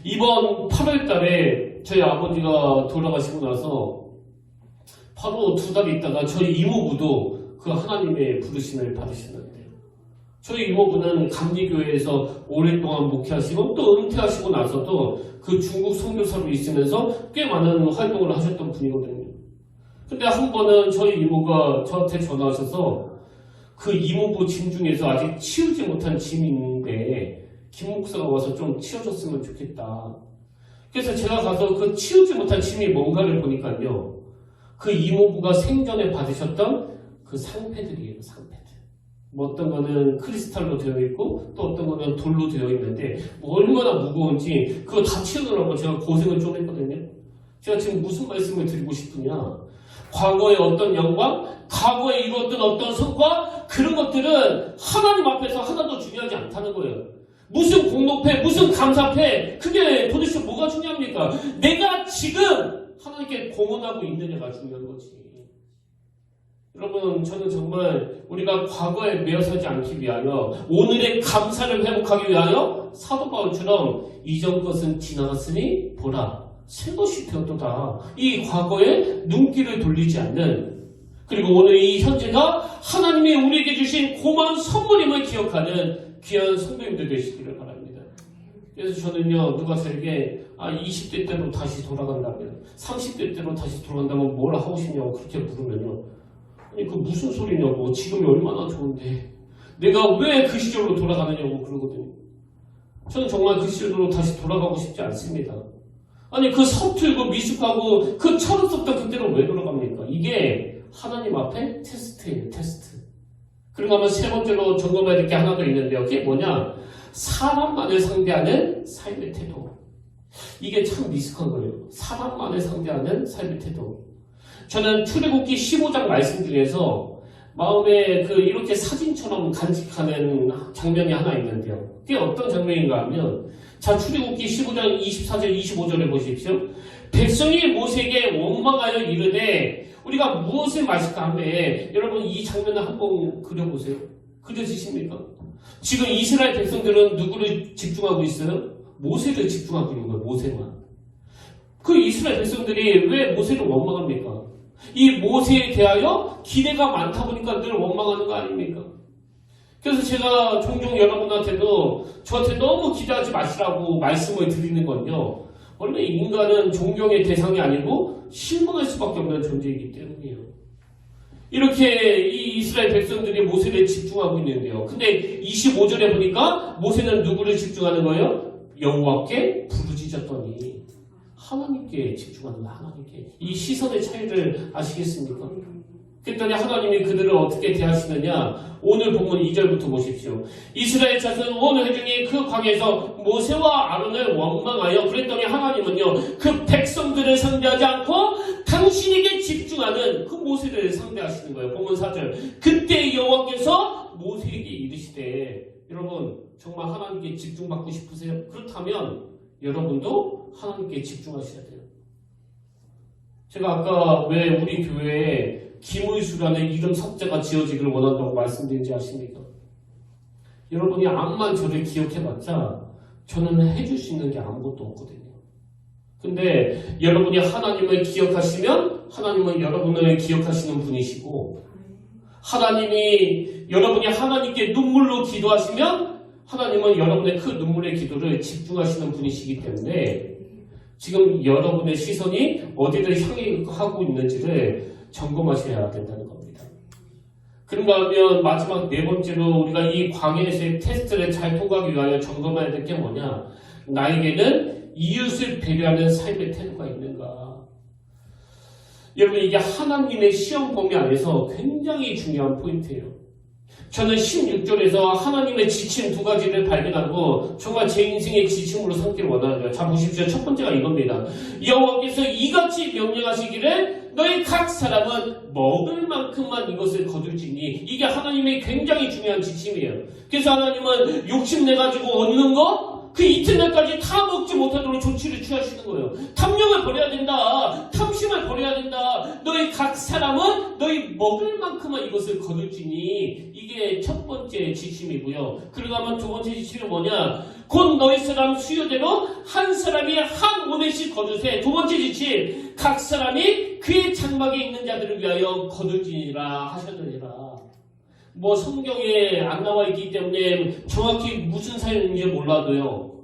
Speaker 1: 이번 8월 달에 저희 아버지가 돌아가시고 나서 바로 2달 있다가 저희 이모부도 그 하나님의 부르심을 받으셨는데요. 저희 이모부는 감리교회에서 오랫동안 목회하시고 또 은퇴하시고 나서도 그 중국 선교사로 있으면서 꽤 많은 활동을 하셨던 분이거든요. 근데 한 번은 저희 이모가 저한테 전화하셔서 그 이모부 짐 중에서 아직 치우지 못한 짐이 있는데 김 목사가 와서 좀 치워줬으면 좋겠다. 그래서 제가 가서 그 치우지 못한 짐이 뭔가를 보니까요. 그 이모부가 생전에 받으셨던 그 상패들이에요. 상패들. 뭐 어떤 거는 크리스탈로 되어 있고 또 어떤 거는 돌로 되어 있는데 뭐 얼마나 무거운지 그거 다 치우느라고 제가 고생을 좀 했거든요. 제가 지금 무슨 말씀을 드리고 싶으냐. 과거의 어떤 영광, 과거에 이루었던 어떤 성과 그런 것들은 하나님 앞에서 하나도 중요하지 않다는 거예요. 무슨 공로패, 무슨 감사패 그게 도대체 뭐가 중요합니까? 내가 지금 하나님께 공헌하고 있느냐가 중요한 거지. 여러분 저는 정말 우리가 과거에 매여 살지 않기 위하여 오늘의 감사를 회복하기 위하여 사도 바울처럼 이전 것은 지나갔으니 보라 새 것이 되었도다. 이 과거에 눈길을 돌리지 않는 그리고 오늘 이 현재가 하나님이 우리에게 주신 고마운 선물임을 기억하는 귀한 성도님들 되시기를 바랍니다. 그래서 저는요 누가 저에게 20대 때로 다시 돌아간다면 30대 때로 다시 돌아간다면 뭘 하고 싶냐고 그렇게 물으면요 아니 그 무슨 소리냐고 지금이 얼마나 좋은데 내가 왜 그 시절로 돌아가느냐고 그러거든요. 저는 정말 그 시절로 다시 돌아가고 싶지 않습니다. 아니 그 서툴고 미숙하고 그 철없었던 그때로 왜 돌아갑니까? 이게 하나님 앞에 테스트예요. 테스트. 그리고 아마 세 번째로 점검해야 될 게 하나 더 있는데요. 그게 뭐냐? 사람만을 상대하는 삶의 태도. 이게 참 미숙한 거예요. 사람만을 상대하는 삶의 태도. 저는 출애굽기 15장 말씀 중에서 마음에 이렇게 사진처럼 간직하는 장면이 하나 있는데요. 그게 어떤 장면인가 하면 자 출애굽기 15장 24절 25절에 보십시오. 백성이 모세에게 원망하여 이르되 우리가 무엇을 마실까 하며 여러분 이 장면을 한번 그려보세요. 그려지십니까? 지금 이스라엘 백성들은 누구를 집중하고 있어요? 모세를 집중하고 있는 거예요. 모세만. 그 이스라엘 백성들이 왜 모세를 원망합니까? 이 모세에 대하여 기대가 많다 보니까 늘 원망하는 거 아닙니까? 그래서 제가 종종 여러분한테도 저한테 너무 기대하지 마시라고 말씀을 드리는 건요. 원래 인간은 존경의 대상이 아니고 실망할 수밖에 없는 존재이기 때문이에요. 이렇게 이 이스라엘 백성들이 모세를 집중하고 있는데요. 근데 25절에 보니까 모세는 누구를 집중하는 거예요? 여호와께 부르짖었더니 하나님께 집중하는 거예요. 하나님께. 이 시선의 차이를 아시겠습니까? 그랬더니 하나님이 그들을 어떻게 대하시느냐? 오늘 본문 2절부터 보십시오. 이스라엘 자손 온 회중이 그 광야에서 모세와 아론을 원망하여 그랬더니 하나님은요 그 백성들을 상대하지 않고 당신에게 집중하는 그 모세를 상대하시는 거예요. 본문 4절. 그때 여호와께서 모세에게 이르시되 여러분 정말 하나님께 집중받고 싶으세요? 그렇다면 여러분도 하나님께 집중하셔야 돼요. 제가 아까 왜 우리 교회에 김의수라는 이름 석자가 지어지기를 원한다고 말씀드린지 아십니까? 여러분이 암만 저를 기억해봤자 저는 해줄 수 있는 게 아무것도 없거든요. 근데 여러분이 하나님을 기억하시면 하나님은 여러분을 기억하시는 분이시고 여러분이 하나님께 눈물로 기도하시면 하나님은 여러분의 그 눈물의 기도를 집중하시는 분이시기 때문에 지금 여러분의 시선이 어디를 향해 하고 있는지를 점검하셔야 된다는 겁니다. 그런가 하면 마지막 네 번째로 우리가 이 광야에서의 테스트를 잘 통과하기 위하여 점검해야 될 게 뭐냐? 나에게는 이웃을 배려하는 삶의 태도가 있는가? 여러분 이게 하나님의 시험 범위 안에서 굉장히 중요한 포인트예요. 저는 16절에서 하나님의 지침 두 가지를 발견하고 정말 제 인생의 지침으로 삼기를 원하는데요. 자 보십시오. 첫 번째가 이겁니다. 여호와께서 이같이 명령하시기를 너희 각 사람은 먹을 만큼만 이것을 거둘지니 이게 하나님의 굉장히 중요한 지침이에요. 그래서 하나님은 욕심내가지고 얻는 거 그 이튿날까지 다 먹지 못하도록 조치를 취하시는 거예요. 탐욕을 버려야 된다. 탐심을 버려야 된다. 너희 각 사람은 너희 먹을 만큼만 이것을 거둘지니 이게 첫 번째 지침이고요. 그러고 하면 두 번째 지침이 뭐냐? 곧 너희 사람 수요대로 한 사람이 한 오매씩 거두세. 두 번째 지침 각 사람이 그의 장막에 있는 자들을 위하여 거둘지니라 하셨느니라. 뭐 성경에 안 나와 있기 때문에 정확히 무슨 사연인지 몰라도요,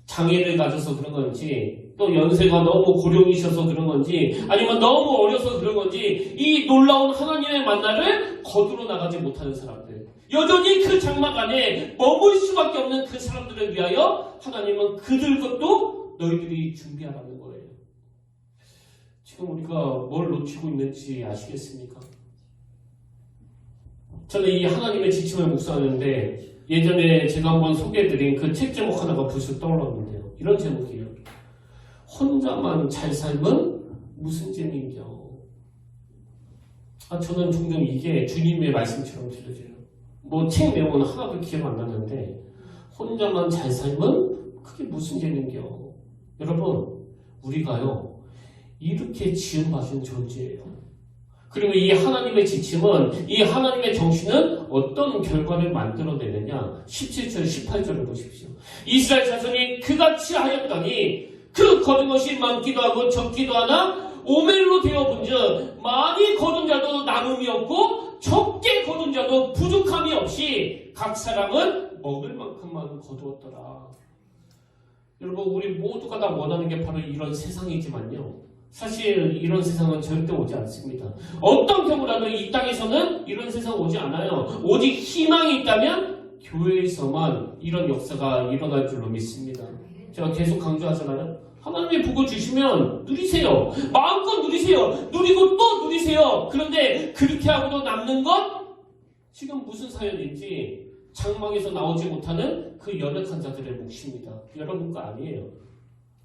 Speaker 1: 장애를 가져서 그런 건지, 또 연세가 너무 고령이셔서 그런 건지, 아니면 너무 어려서 그런 건지, 이 놀라운 하나님의 만나를 거두러 나가지 못하는 사람들, 여전히 그 장막 안에 머물 수밖에 없는 그 사람들을 위하여 하나님은 그들 것도 너희들이 준비하라는 거예요. 지금 우리가 뭘 놓치고 있는지 아시겠습니까? 저는 이 하나님의 지침을 묵상하는데 예전에 제가 한번 소개해드린 그 책 제목 하나가 불쑥 떠올랐는데요. 이런 제목이에요. 혼자만 잘 살면 무슨 재미인겨. 저는 종종 이게 주님의 말씀처럼 들려져요. 뭐 책 내용은 하나도 기억 안 나는데 혼자만 잘 살면 그게 무슨 재미인겨. 여러분, 우리가요 이렇게 지음받은 존재예요. 그리고 이 하나님의 지침은, 이 하나님의 정신은 어떤 결과를 만들어내느냐. 17절, 18절을 보십시오. 이스라엘 자손이 그같이 하였더니 그 거둔 것이 많기도 하고 적기도 하나 오멜로 되어본즉 많이 거둔 자도 남음이 없고 적게 거둔 자도 부족함이 없이 각 사람은 먹을 만큼만 거두었더라. 여러분, 우리 모두가 다 원하는 게 바로 이런 세상이지만요, 사실 이런 세상은 절대 오지 않습니다. 어떤 경우라도 이 땅에서는 이런 세상 오지 않아요. 오직 희망이 있다면 교회에서만 이런 역사가 일어날 줄로 믿습니다. 제가 계속 강조하잖아요. 하나님이 복을 주시면 누리세요. 마음껏 누리세요. 누리고 또 누리세요. 그런데 그렇게 하고도 남는 것, 지금 무슨 사연인지 장막에서 나오지 못하는 그 연약한 자들의 몫입니다. 여러분 거 아니에요.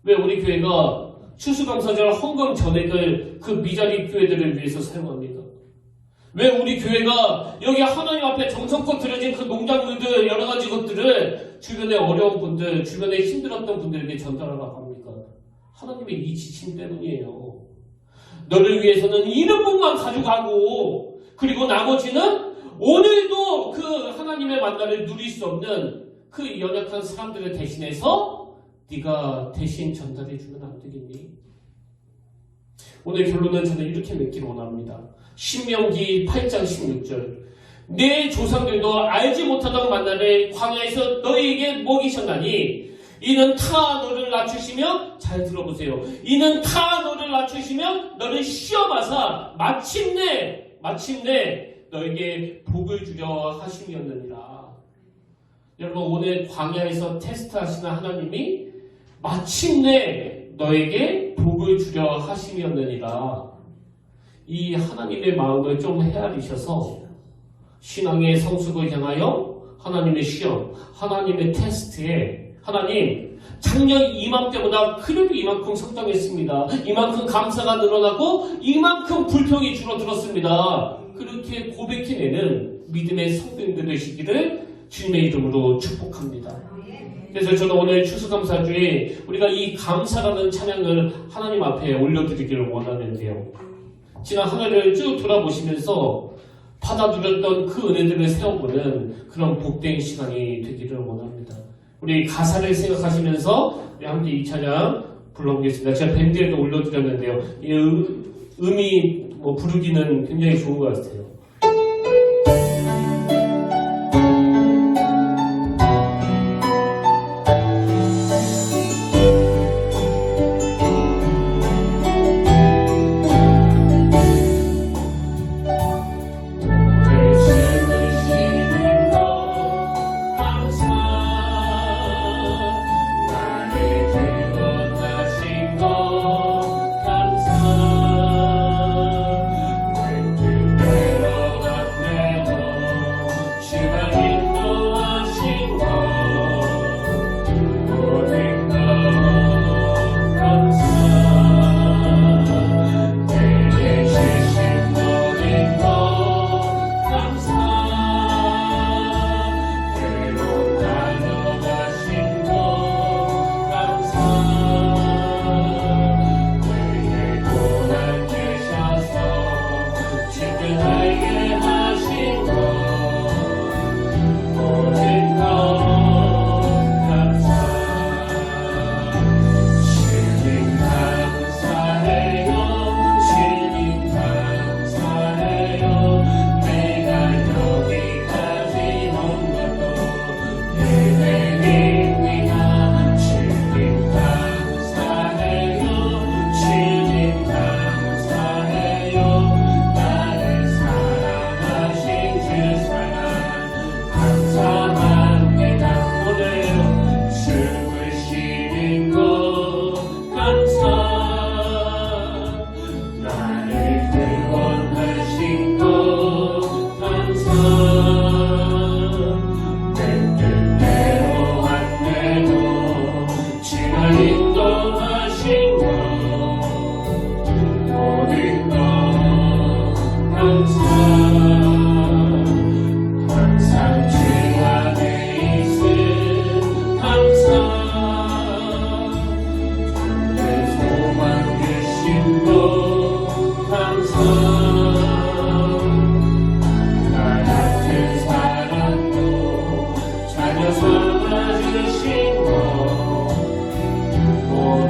Speaker 1: 왜 우리 교회가 추수감사절 헌금 전액을 그 미자리 교회들을 위해서 사용합니다? 왜 우리 교회가 여기 하나님 앞에 정성껏 들여진 그 농작물들, 여러 가지 것들을 주변에 어려운 분들, 주변에 힘들었던 분들에게 전달하라고 합니까? 하나님의 이 지침 때문이에요. 너를 위해서는 이런 분만 가져가고, 그리고 나머지는 오늘도 그 하나님의 만나를 누릴 수 없는 그 연약한 사람들을 대신해서 네가 대신 전달해주면 안 되겠니? 오늘 결론은 저는 이렇게 맺기를 원합니다. 신명기 8장 16절. 내 조상들도 알지 못하던 만나를 광야에서 너희에게 먹이셨나니 이는 타 너를 낮추시며, 잘 들어보세요, 이는 타 너를 낮추시며 너를 시험하사 마침내 너에게 복을 주려 하심이었느니라. 여러분, 오늘 광야에서 테스트하시는 하나님이 마침내 너에게 복을 주려 하심이었느니라. 이 하나님의 마음을 좀 헤아리셔서 신앙의 성숙을 향하여 하나님의 시험, 하나님의 테스트에, 하나님, 작년 이맘때보다 그래도 이만큼 성장했습니다. 이만큼 감사가 늘어나고 이만큼 불평이 줄어들었습니다. 그렇게 고백해내는 믿음의 성도님들 되시기를 주님의 이름으로 축복합니다. 그래서 저는 오늘 추수감사주에 우리가 이 감사라는 찬양을 하나님 앞에 올려드리기를 원하는데요. 지난 한 해를 쭉 돌아보시면서 받아들였던 그 은혜들을 세워보는 그런 복된 시간이 되기를 원합니다. 우리 가사를 생각하시면서 함께 이 찬양 불러보겠습니다. 제가 밴드에도 올려드렸는데요. 이 음이 부르기는 굉장히 좋은 것 같아요.
Speaker 2: 감사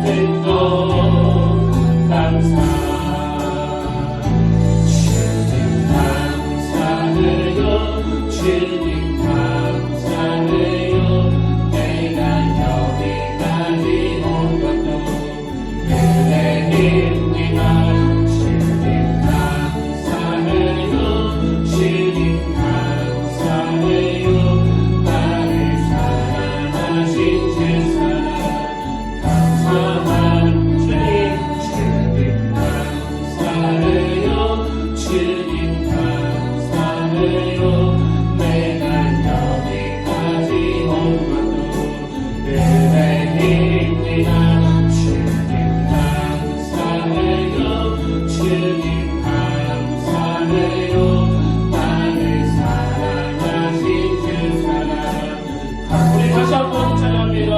Speaker 1: 모든 것 감사 주님 감사해요 주님 감사해요 내가 여기까지 온 것도 은혜입니다 주님 감사해요 주님 감사해요 나를 사랑하신 제 사랑 감사한 주님 감사해요 주님 감사해요 내가 여기까지 온 것도 은혜입니다 주님 감사해요 주님 감사해요 나를 사랑하신 주 사랑 우리 다시 한번 찬양합니다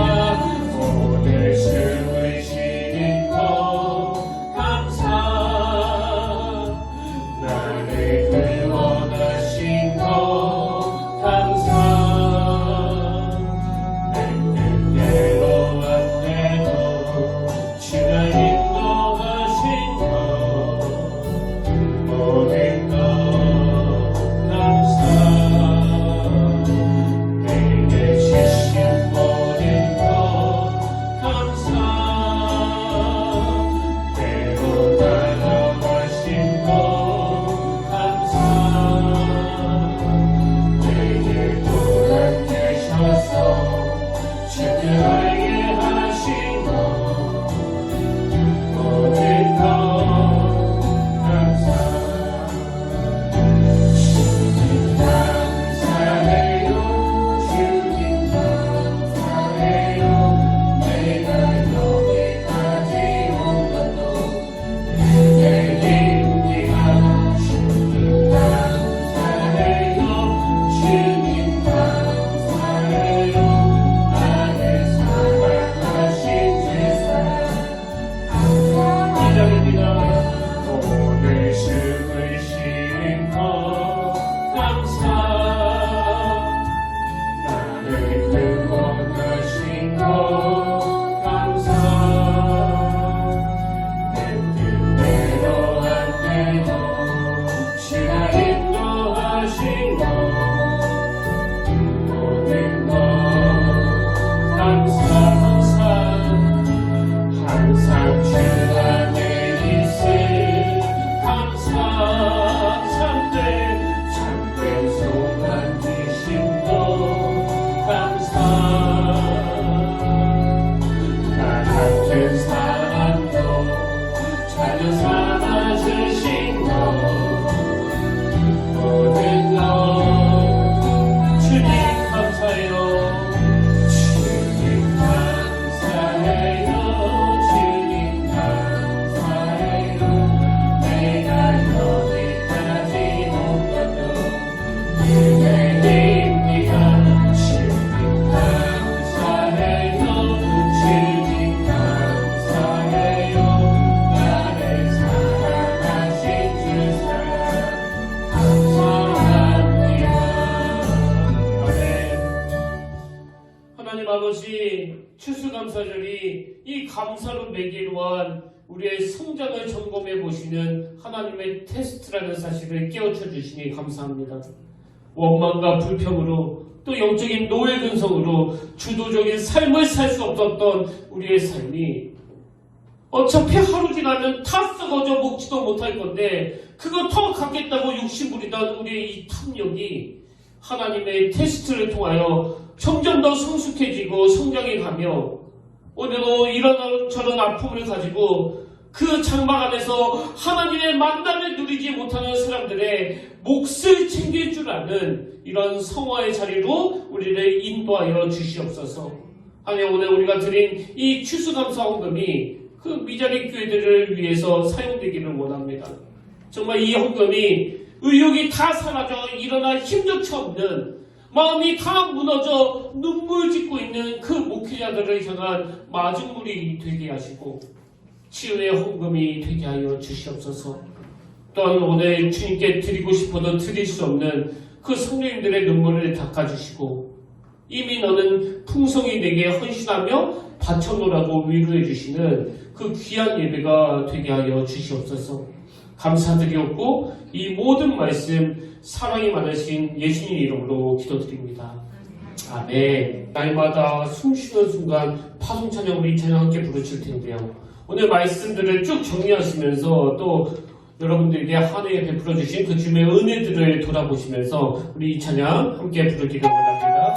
Speaker 1: 오늘 숨으시는 것 감사 나를 구원하신 것 감사 내 뜻대로 안 돼도 주가 인도하신 것 모든 것 감사 내게 주신 모든 것 감사 때로 나눠가신 것 감사 내게 돌아주셔서 주께 알게 하신 것 모든 것 감사 주님 감사해요 주님 감사해요 내가 여기까지 온 것도 은혜입니다 주님 감사해요 주님 감사해요 나를 사랑하신 제 사랑 감사합니다 오늘 숨을 쉬는 것 감사 나를 구원하신 것 감사 내 뜻대로 안 돼도 주가 인도하신 것 모든 것 감사 항상 주 안에 있음 감사 참된 소망 주심도 감사 나 같은 사람도 자녀 삼아주신 것 모든 것 주님 감사해요 주님 감사해요 주님 감사해요 내가 여기까지 온 것도 은혜입니다 주님 감사해요 주님 감사해요 나를 사랑하신 주 사랑 감사합니다 아멘 하나님 아버지 추수감사절이 이 감사로 매기로 한 우리의 성장을 점검해 보시는 하나님의 테스트라는 사실을 깨우쳐 주시니 감사합니다. 원망과 불평으로 또 영적인 노예 근성으로 주도적인 삶을 살 수 없었던 우리의 삶이 어차피 하루 지나면 다 썩어져 먹지도 못할 건데 그거 더 갖겠다고 욕심부리던 우리의 이 탐욕이 하나님의 테스트를 통하여 점점 더 성숙해지고 성장해 가며 오늘도 이런 저런 아픔을 가지고 그 장막 안에서 하나님의 만남을 누리지 못하는 사람들의 몫을 챙길 줄 아는 이런 성화의 자리로 우리를 인도하여 주시옵소서. 하나님 오늘 우리가 드린 이 추수감사 헌금이 그 미자리 교회들을 위해서 사용되기를 원합니다. 정말 이 헌금이 의욕이 다 사라져 일어날 힘조차 없는 마음이 다 무너져 눈물 짓고 있는 그 목회자들을 향한 마중물이 되게 하시고 치유의 헌금이 되게 하여 주시옵소서. 또한 오늘 주님께 드리고 싶어도 드릴 수 없는 그 성령님들의 눈물을 닦아주시고 이미 너는 풍성히 내게 헌신하며 바쳐놓으라고 위로해 주시는 그 귀한 예배가 되게 하여 주시옵소서. 감사드리옵고 이 모든 말씀 사랑이 많으신 예수님 이름으로 기도드립니다. 아멘. 날마다 숨쉬는 순간 파송 찬양으로 이 찬양 함께 부르실 텐데요. 오늘 말씀들을 쭉 정리하시면서 또 여러분들에게 한 해에 베풀어 주신 그 주님의 은혜들을 돌아보시면서 우리 이 찬양 함께 부르기를 원합니다.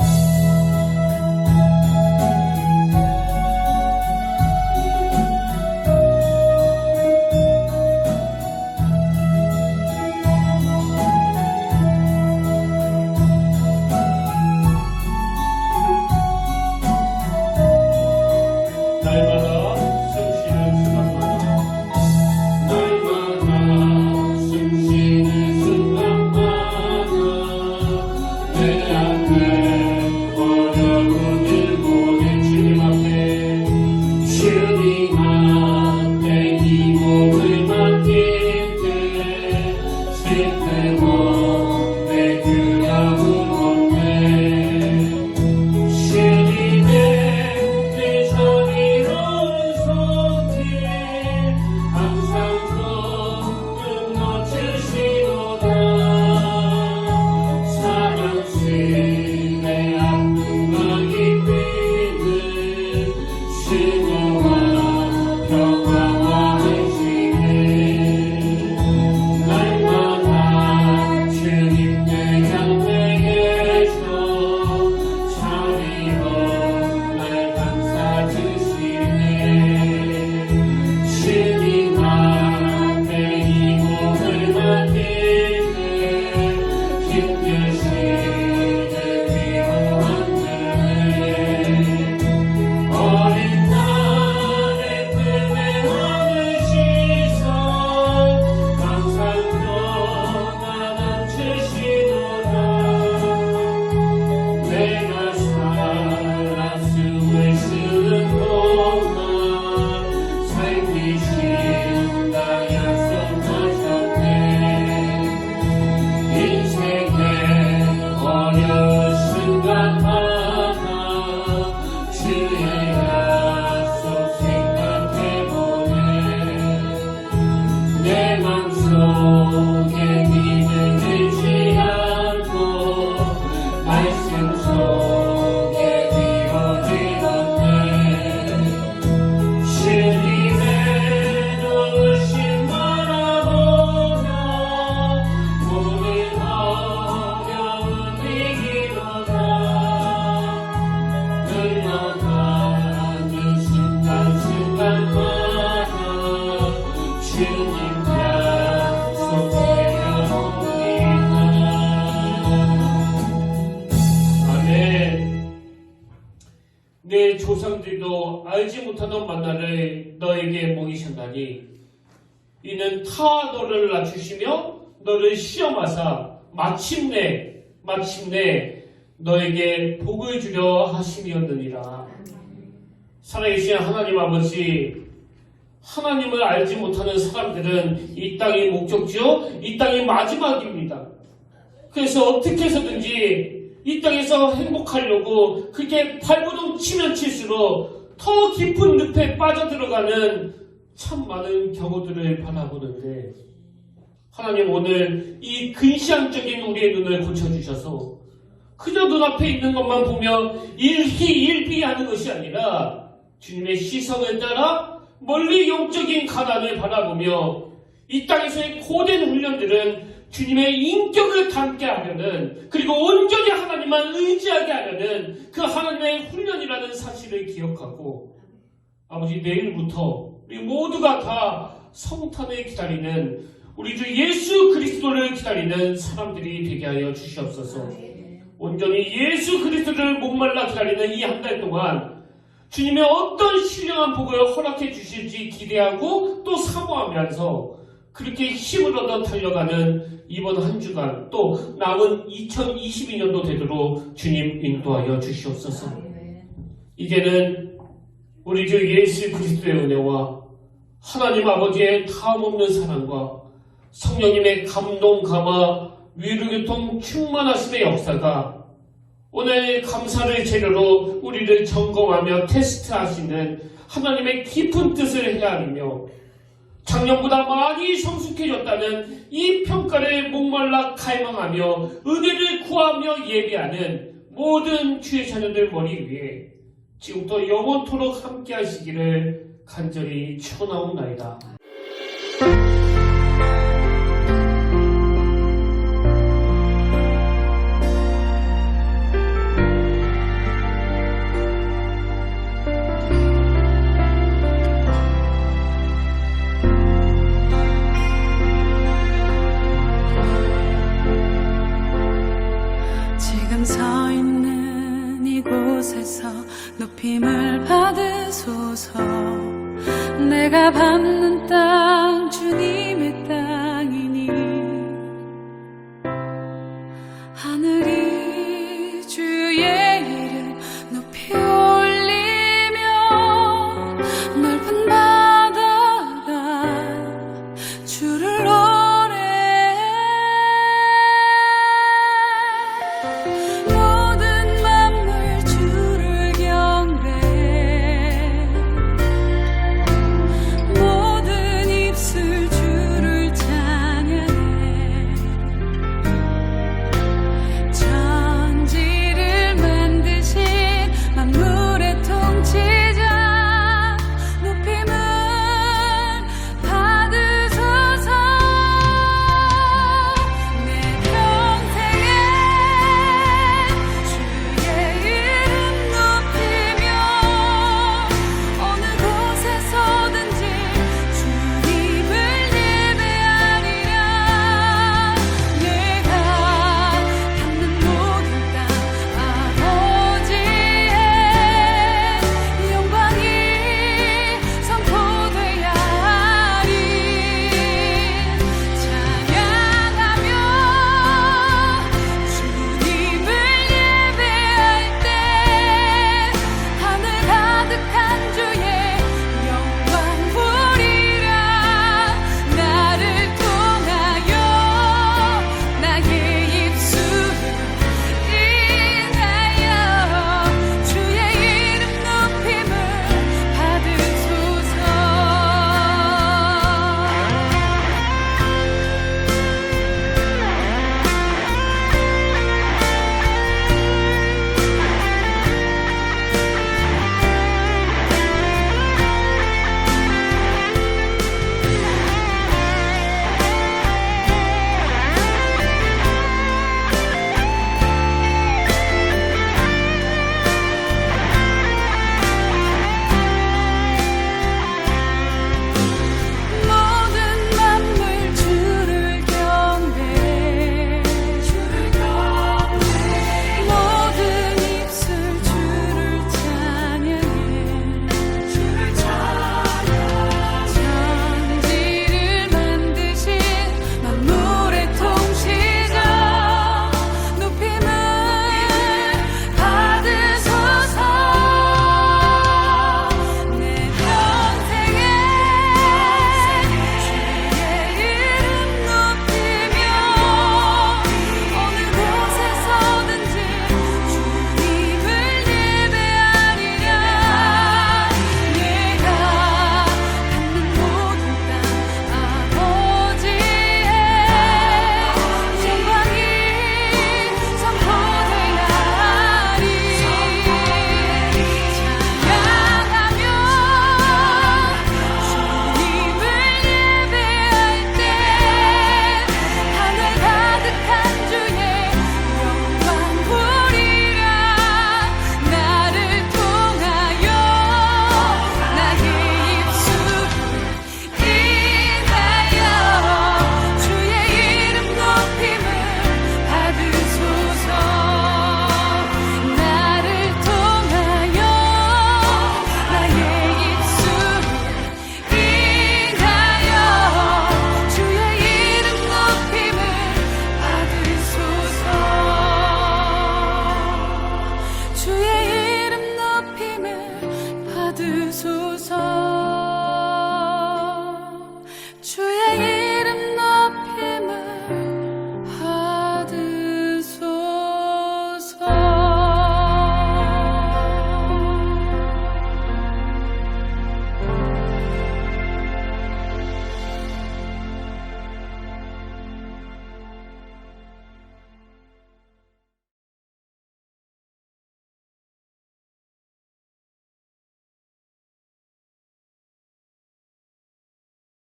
Speaker 1: 내 조상들도 알지 못하던 만나를 너에게 먹이셨나니 이는 타 너를 낮추시며 너를 시험하사 마침내 너에게 복을 주려 하심이었느니라. 살아계신 하나님 아버지, 하나님을 알지 못하는 사람들은 이 땅이 목적지요, 이 땅이 마지막입니다. 그래서 어떻게 해서든지 이 땅에서 행복하려고 그렇게 발버둥 치면 칠수록 더 깊은 늪에 빠져들어가는 참 많은 경우들을 바라보는데, 하나님 오늘 이 근시안적인 우리의 눈을 고쳐주셔서 그저 눈앞에 있는 것만 보며 일희일비하는 것이 아니라 주님의 시선을 따라 멀리 영적인 가난을 바라보며 이 땅에서의 고된 훈련들은 주님의 인격을 담게 하려는, 그리고 온전히 하나님만 의지하게 하려는 그 하나님의 훈련이라는 사실을 기억하고, 아버지 내일부터 우리 모두가 다 성탄을 기다리는, 우리 주 예수 그리스도를 기다리는 사람들이 되게 하여 주시옵소서. 온전히 예수 그리스도를 목말라 기다리는 이 한 달 동안 주님의 어떤 신령한 복을 허락해 주실지 기대하고 또 사모하면서 그렇게 힘을 얻어 달려가는 이번 한 주간, 또 남은 2022년도 되도록 주님 인도하여 주시옵소서. 이제는 우리 주 예수 그리스도의 은혜와 하나님 아버지의 다음없는 사랑과 성령님의 감동, 감화, 위로교통 충만하심의 역사가 오늘 감사를 재료로 우리를 점검하며 테스트하시는 하나님의 깊은 뜻을 헤아리며 작년보다 많이 성숙해졌다는 이 평가를 목말라 갈망하며 은혜를 구하며 예배하는 모든 주의 자녀들 머리 위에 지금부터 영원토록 함께 하시기를 간절히 축원하옵나이다.
Speaker 2: 지금 서 있는 이곳에서 높임을 받으소서. 내가 받는 땅